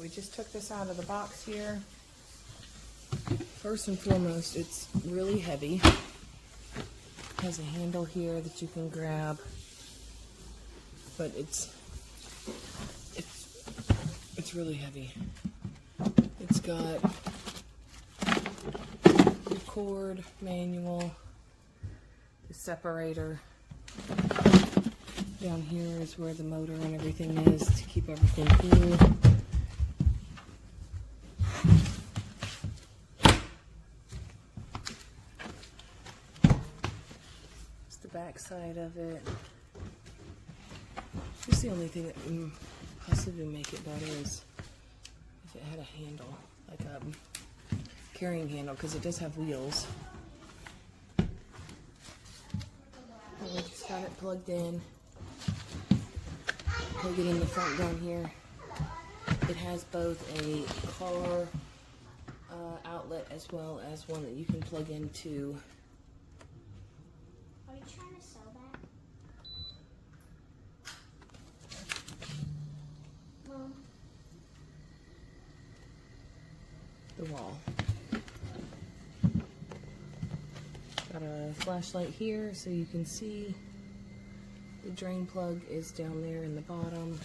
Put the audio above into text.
we just took this out of the box here. First and foremost, it's really heavy. It has a handle here that you can grab, but it's really heavy. It's got the cord, manual, the separator. Down here is where the motor and everything is to keep everything cool. It's the back side of it. Just the only thing that would possibly make it better is if it had a handle, like a carrying handle, because it does have wheels. And we just got it plugged in. Plug it in the front down here. It has both a car outlet as well as one that you can plug into. Are you trying to sell that? Mom. The wall. Got a flashlight here so you can see. The drain plug is down there in the bottom.